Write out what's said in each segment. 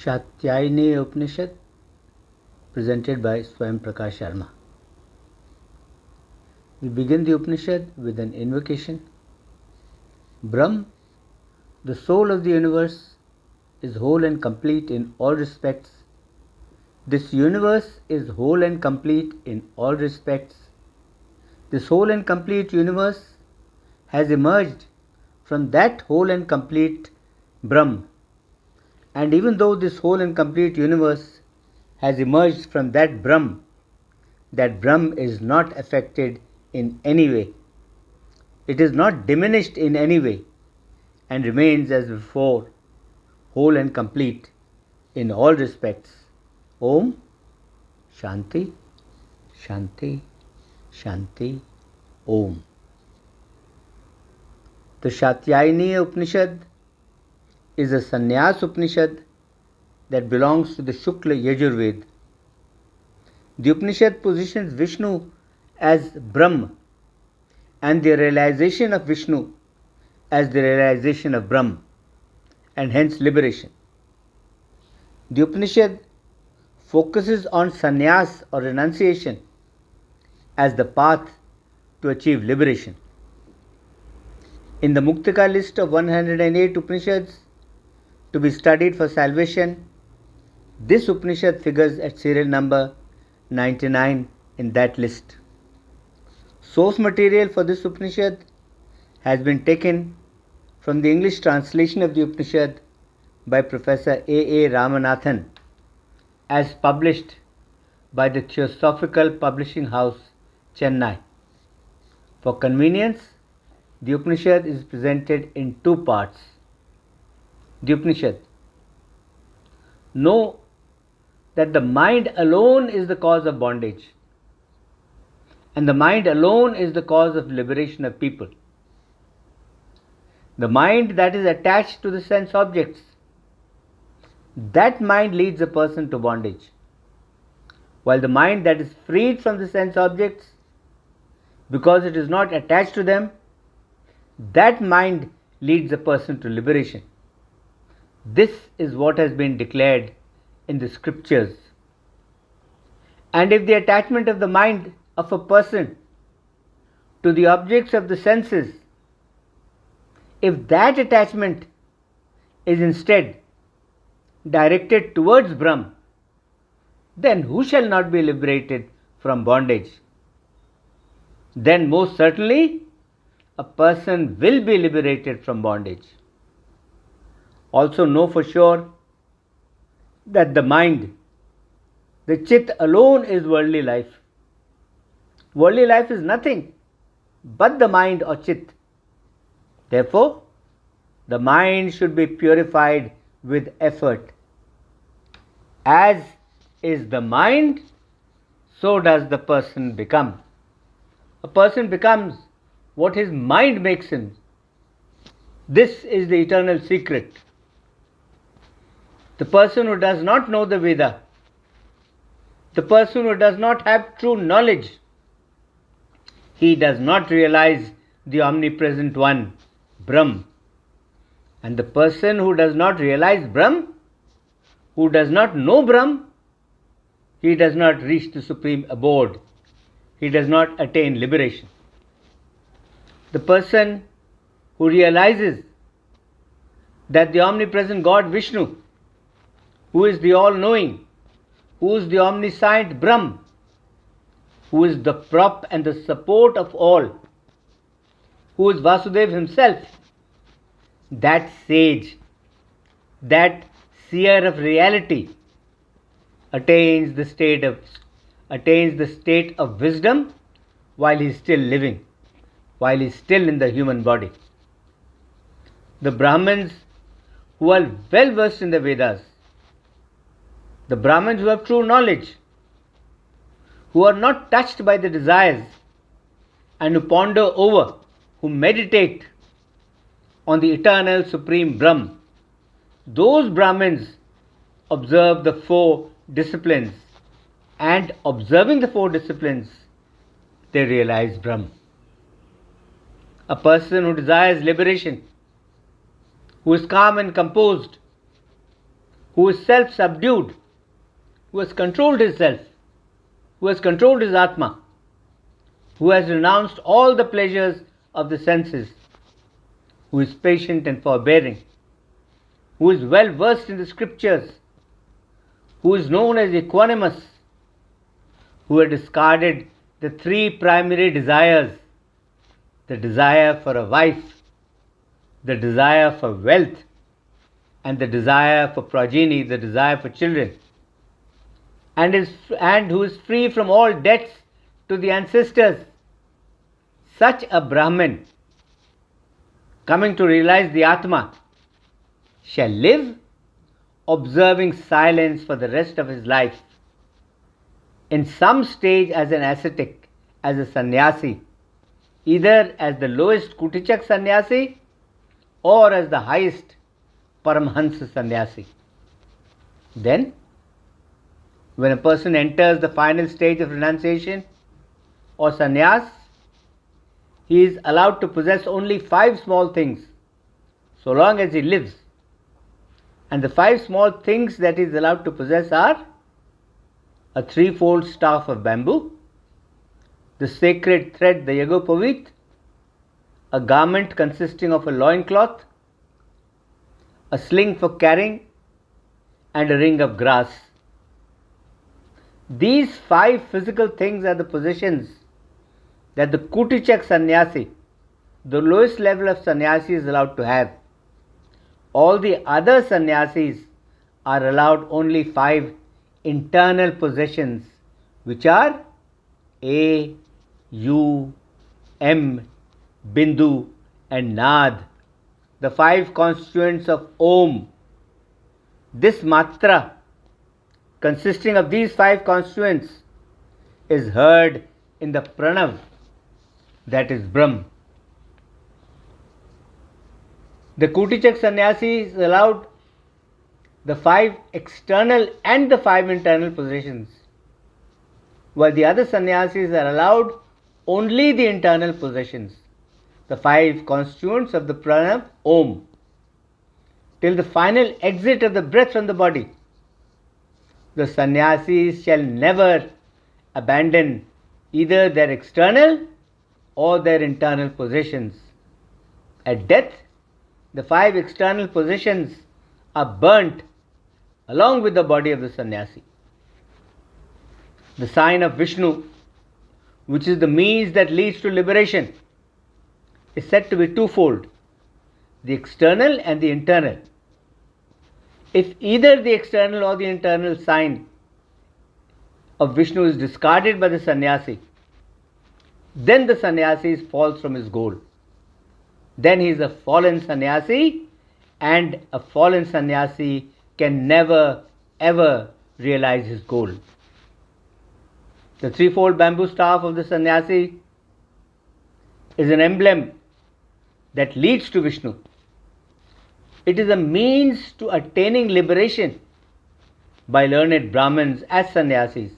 Shatyayaniya Upanishad, presented by Svayam Prakash Sharma. We begin the Upanishad with an invocation. Brahm, the soul of the universe, is whole and complete in all respects. This universe is whole and complete in all respects. This whole and complete universe has emerged from that whole and complete Brahm. And even though this whole and complete universe has emerged from that Brahm is not affected in any way. It is not diminished in any way and remains as before, whole and complete in all respects. Om Shanti, Shanti, Shanti, Om. The Shatyayaniya Upanishad is a Sanyasa Upanishad that belongs to the Shukla Yajura Veda. The Upanishad positions Vishnu as Brahm and the realization of Vishnu as the realization of Brahm, and hence liberation. The Upanishad focuses on sannyas or renunciation as the path to achieve liberation. In the Muktika list of 108 Upanishads to be studied for salvation, this Upanishad figures at serial number 99 in that list. Source material for this Upanishad has been taken from the English translation of the Upanishad by Professor A Ramanathan as published by the Theosophical Publishing House, Chennai. For convenience, the Upanishad is presented in two parts. The Upanishad. Know that the mind alone is the cause of bondage, and the mind alone is the cause of liberation of people. The mind that is attached to the sense objects, that mind leads a person to bondage, while the mind that is freed from the sense objects, because it is not attached to them, that mind leads a person to liberation. This is what has been declared in the scriptures. And if the attachment of the mind of a person to the objects of the senses, if that attachment is instead directed towards Brahm, then who shall not be liberated from bondage? Then most certainly a person will be liberated from bondage. Also know for sure that the mind, the chit alone is worldly life. Worldly life is nothing but the mind or chit. Therefore, the mind should be purified with effort. As is the mind, so does the person become. A person becomes what his mind makes him. This is the eternal secret. The person who does not know the Veda, the person who does not have true knowledge, he does not realize the omnipresent one, Brahm. And the person who does not realize Brahm, who does not know Brahm, he does not reach the supreme abode. He does not attain liberation. The person who realizes that the omnipresent God Vishnu, who is the all-knowing, who is the omniscient Brahm, who is the prop and the support of all, who is Vasudev himself, that sage, that seer of reality, attains the state of wisdom while he is still living, while he is still in the human body. The Brahmins who are well versed in the Vedas, the Brahmins who have true knowledge, who are not touched by the desires, and who ponder over, who meditate on the eternal supreme Brahm, those Brahmins observe the four disciplines, and observing the four disciplines, they realize Brahm. A person who desires liberation, who is calm and composed, who is self-subdued, who has controlled his self, who has controlled his Atma, who has renounced all the pleasures of the senses, who is patient and forbearing, who is well versed in the scriptures, who is known as equanimous, who had discarded the three primary desires, the desire for a wife, the desire for wealth, and the desire for progeny, the desire for children, and who is free from all debts to the ancestors. Such a Brahmin, coming to realize the Atma, shall live observing silence for the rest of his life, in some stage as an ascetic, as a sannyasi, either as the lowest Kutichak sannyasi or as the highest Paramhansa sannyasi. Then, when a person enters the final stage of renunciation or sannyas, he is allowed to possess only 5 small things, so long as he lives. And the 5 small things that he is allowed to possess are a 3-fold staff of bamboo, the sacred thread, the yagopavit, a garment consisting of a loincloth, a sling for carrying, and a ring of grass. These 5 physical things are the possessions that the Kutichak sannyasi, the lowest level of sannyasi, is allowed to have. All the other sannyasis are allowed only 5 internal possessions, which are A, U, M, Bindu, and Nad, the 5 constituents of Om. This matra, consisting of these 5 constituents, is heard in the Pranav, that is Brahm. The Kutichak sannyasi is allowed the 5 external and the 5 internal possessions, while the other sannyasis are allowed only the internal possessions, the 5 constituents of the Pranav Om, till the final exit of the breath from the body. The sannyasis shall never abandon either their external or their internal possessions. At death, the 5 external possessions are burnt along with the body of the sannyasi. The sign of Vishnu, which is the means that leads to liberation, is said to be twofold, the external and the internal. If either the external or the internal sign of Vishnu is discarded by the sannyasi, then the sannyasi falls from his goal. Then he is a fallen sannyasi, and a fallen sannyasi can never ever realize his goal. The 3-fold bamboo staff of the sannyasi is an emblem that leads to Vishnu. It is a means to attaining liberation by learned Brahmins as sannyasis,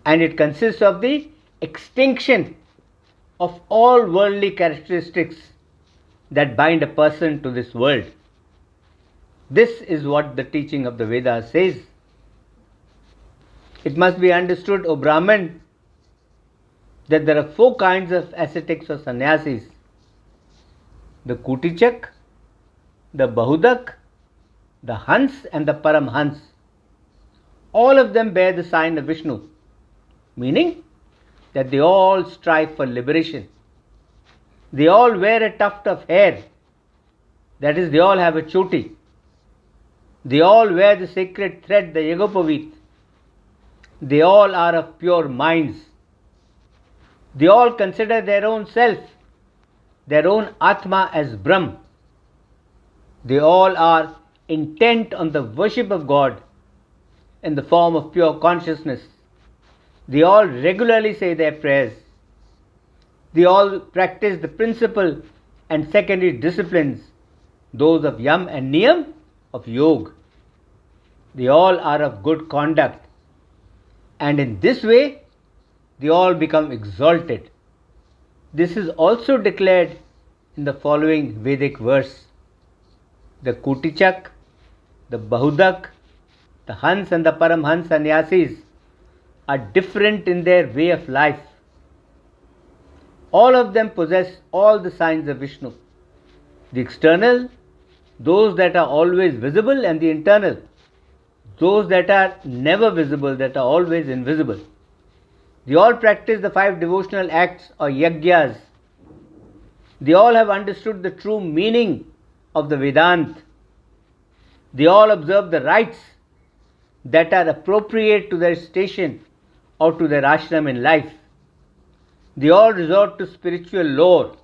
and it consists of the extinction of all worldly characteristics that bind a person to this world. This is what the teaching of the Vedas says. It must be understood, O Brahman, that there are 4 kinds of ascetics or sannyasis: the Kutichak, the Bahudak, the Hans, and the Paramhans. All of them bear the sign of Vishnu, meaning that they all strive for liberation. They all wear a tuft of hair, that is, they all have a choti. They all wear the sacred thread, the yagopavit. They all are of pure minds. They all consider their own self, their own Atma, as Brahm. They all are intent on the worship of God in the form of pure consciousness. They all regularly say their prayers. They all practice the principal and secondary disciplines, those of Yam and Niyam of Yoga. They all are of good conduct, and in this way they all become exalted. This is also declared in the following Vedic verse: the Kutichak, the Bahudak, the Hans and the Paramhans Sannyasis are different in their way of life. All of them possess all the signs of Vishnu. The external, those that are always visible, and the internal, those that are never visible, that are always invisible. They all practice the 5 devotional acts or yagyas. They all have understood the true meaning of the Vedanta. They all observe the rites that are appropriate to their station or to their ashram in life. They all resort to spiritual lore.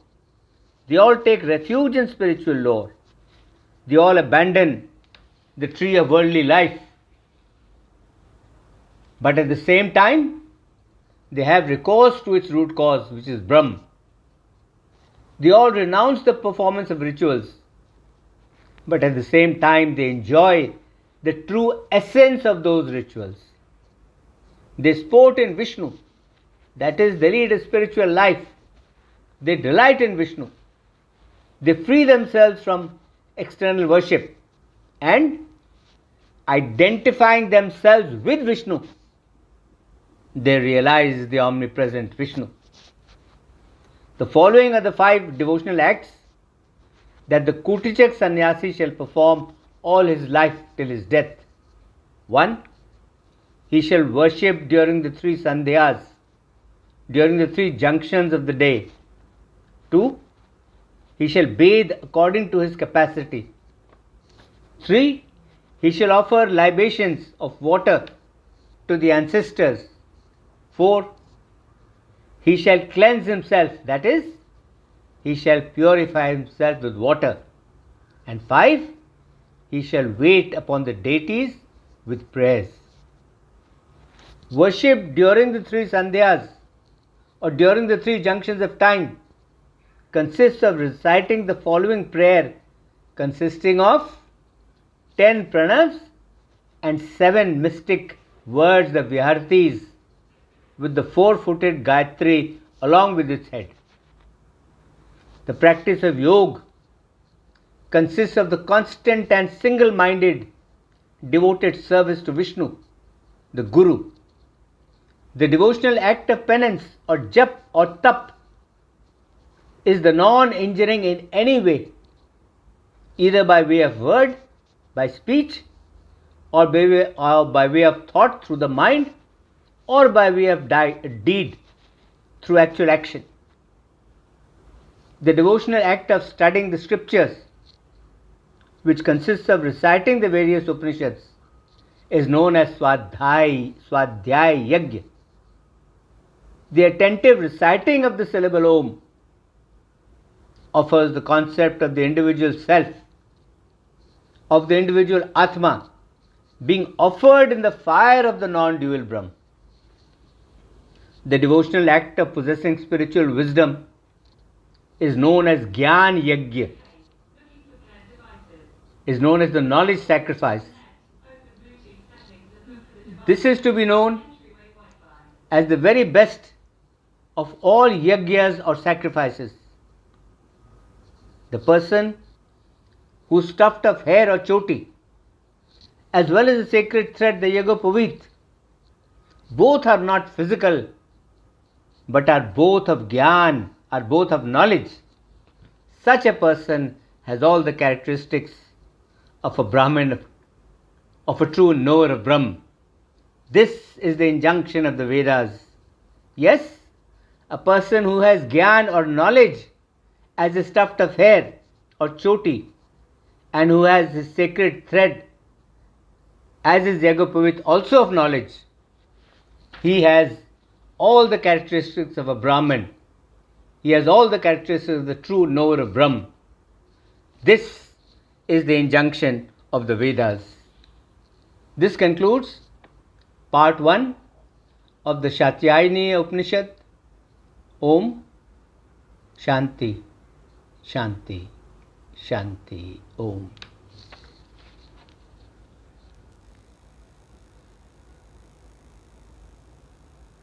They all take refuge in spiritual lore. They all abandon the tree of worldly life. But at the same time, they have recourse to its root cause, which is Brahm. They all renounce the performance of rituals, but at the same time they enjoy the true essence of those rituals. They sport in Vishnu, that is, they lead a spiritual life. They delight in Vishnu. They free themselves from external worship and, identifying themselves with Vishnu, they realize the omnipresent Vishnu. The following are the 5 devotional acts that the Kutichak sannyasi shall perform all his life till his death. 1. He shall worship during the 3 sandhyas, during the 3 junctions of the day. 2. He shall bathe according to his capacity. 3. He shall offer libations of water to the ancestors. 4. He shall cleanse himself, that is, he shall purify himself with water. And 5. He shall wait upon the deities with prayers. Worship during the 3 sandhyas or during the 3 junctions of time consists of reciting the following prayer, consisting of 10 pranavs and 7 mystic words, the vihartis, with the 4-footed Gayatri along with its head. The practice of yoga consists of the constant and single-minded devoted service to Vishnu, the Guru. The devotional act of penance or jap or tap is the non-injuring in any way, either by way of word, by speech, or by way of thought through the mind, or by way of deed through actual action. The devotional act of studying the scriptures, which consists of reciting the various Upanishads, is known as Swadhyaya Yajna. The attentive reciting of the syllable Om offers the concept of the individual self, of the individual Atma, being offered in the fire of the non-dual Brahm. The devotional act of possessing spiritual wisdom is known as Gyan Yajna, is known as the knowledge sacrifice. This is to be known as the very best of all yajnas or sacrifices. The person who is stuffed of hair or choti, as well as the sacred thread, the yagopavit, both are not physical, but are both of Gyan, are both of knowledge. Such a person has all the characteristics of a Brahmin, of a true knower of Brahm. This is the injunction of the Vedas. Yes, a person who has Gyan or knowledge as a tuft of hair or choti, and who has his sacred thread as his yagopavit also of knowledge, he has all the characteristics of a Brahmin. He has all the characteristics of the true knower of Brahm. This is the injunction of the Vedas. This concludes part 1 of the Shatyayaniya Upanishad. Om Shanti, Shanti, Shanti, Om.